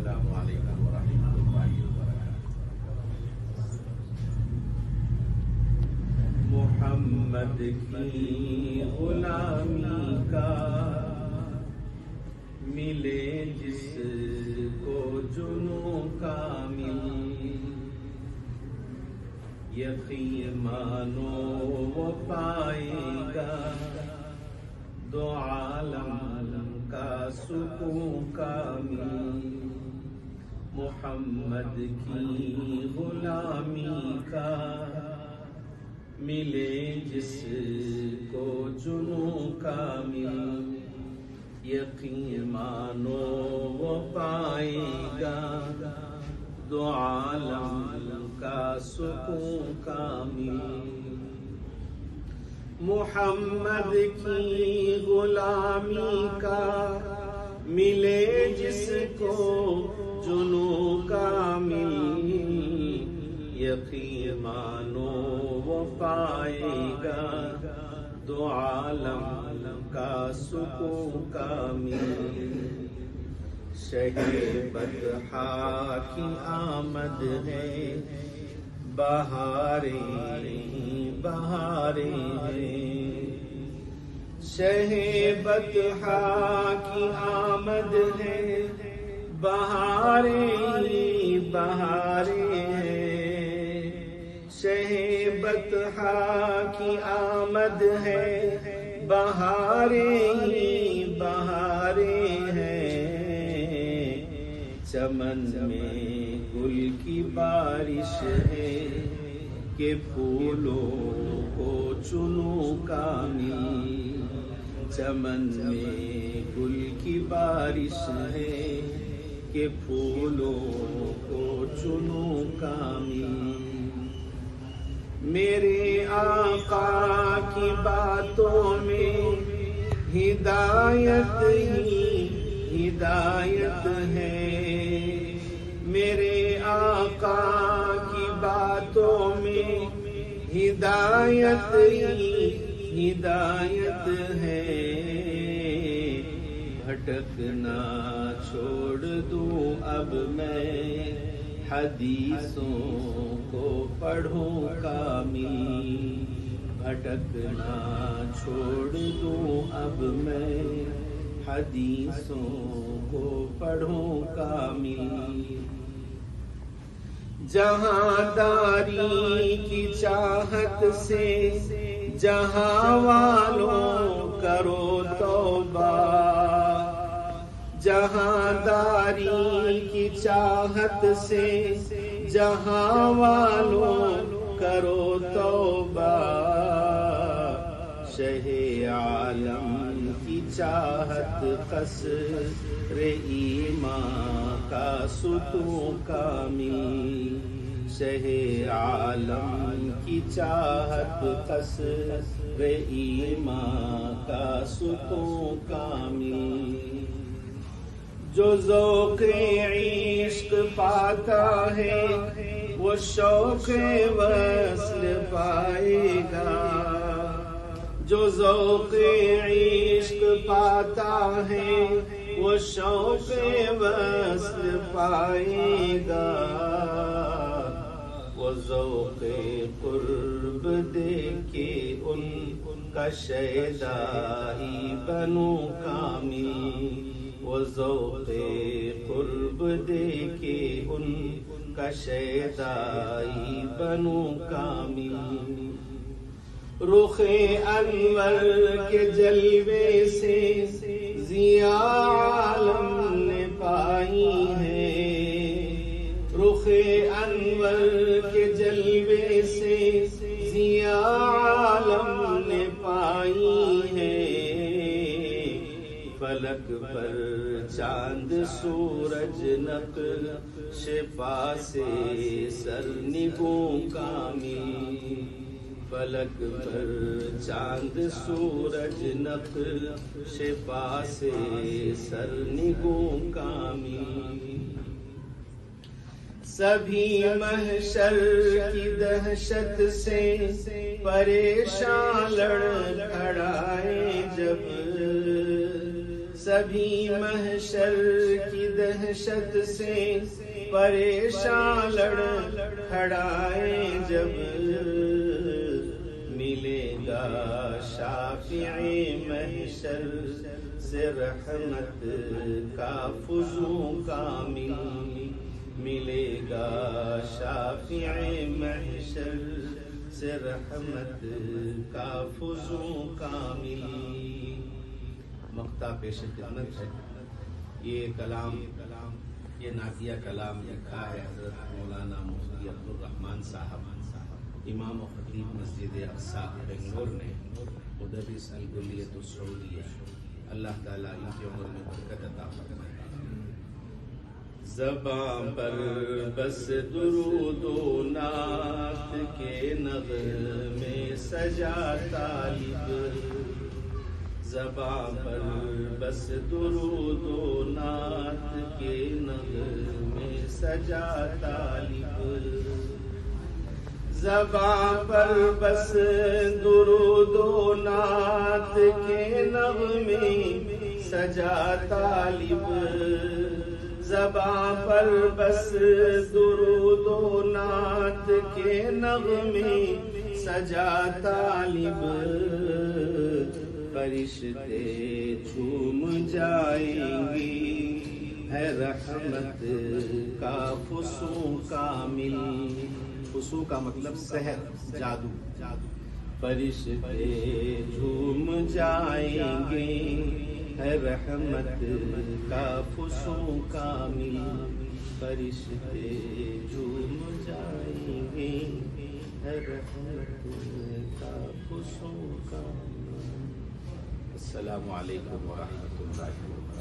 السلام علیکم ورحمۃ اللہ وبرکاتہ۔ محمد کی غلامی کا ملے جس کو جنوں کامل، یقین مانو وہ پائے گا دو عالم کا سکون کامل۔ محمد کی غلامی کا ملے جس کو جنوں کامل، یقین مانو وہ پائے گا دو عالم کا سکون کامل۔ محمد کی غلامی کا ملے جس کو جنوں کامل، یقین مانو وہ پائے گا دو عالم کا سکون کامل۔ شہ بطحا کی آمد ہے، بہاریں بہاریں ہیں۔ شہ بطحا کی آمد ہے، بہاریں بہاریں ہیں۔ شہ بطحا کی آمد ہے، بہاریں بہاریں ہیں۔ چمن میں گل کی بارش ہے، کہ پھولوں کو چنوں کامل۔ چمن میں گل کی بارش ہے، کہ پھولوں کو چنوں کامل۔ میرے آقا کی باتوں میں ہدایت ہی ہدایت ہے۔ میرے آقا کی باتوں میں ہدایت ہی ہدایت ہے۔ بھٹکنا چھوڑ دوں اب میں، حدیثوں کو پڑھوں کامل۔ بھٹکنا چھوڑ دوں اب میں، حدیثوں کو پڑھوں کامل۔ جہاں داری کی چاہت سے جہاں والوں کرو توبہ۔ جہاں داری کی چاہت سے جہاں والوں کرو توبہ۔ شہ عالم کی چاہت قصر ایمان کا ستون کامل۔ شہ عالم کی چاہت قصر ایمان کا ستون کامل۔ جو ذوق عشق پاتا ہے، وہ شوق وصل پائے گا۔ جو ذوق عشق پاتا ہے، وہ شوق وصل پائے گا۔ وہ ذوق قرب دیکھ کے ان کا شیدا ہی بنوں کامل۔ وہ ذوق قرب دیکھ کے ان کا شیدا ہی بنوں کامل۔ رخ انور کے جلوے سے ضیاء عالم نے پائی ہے۔ رخ انور کے جلوے سے ضیاء عالم نے پائی ہے۔ فلک پر چاند سورج نقش پا سے سرنگوں کامل۔ فلک پر چاند سورج نقش پا سے سرنگوں کامل۔ سبھی محشر کی دہشت سے پریشان لڑکھڑائے جب، سبھی محشر کی دہشت سے پریشان لڑکھڑائیں جب ملے گا شافع محشر سے رحمت کا فضو کامل، ملے گا شافع محشر سے رحمت کا فضو کامل۔ مقطع پیش خدمت ہے۔ یہ کلام، یہ نعتیہ کلام لکھا ہے حضرت مولانا مفتی عبدالرحمن صاحب، امام و خطیب مسجد اقصی بنگلور نے، مدرس الکلیۃ السعودیہ۔ اللہ تعالیٰ ان کی عمر میں برکت عطا فرمائے۔ زباں پر بس درود و نعت کے نغمے سجا طالب، زباں پر بس درود و نعت کے نغمے سجا طالب، زباں پر بس درود و نعت کے نغمے سجا طالب، زباں پر بس درود و نعت کے نغمے سجا طالب، فرشتے جھوم جائیں گے ہے رحمت کا فسوں کامل۔ فسوں کا مطلب سحر، جادو۔ فرشتے جھوم جائیں گے ہے رحمت کا فسوں کامل، فرشتے جھوم جائیں گے ہے رحمت کا فسوں کامل۔ السلام علیکم ورحمۃ اللہ وبرکاتہ۔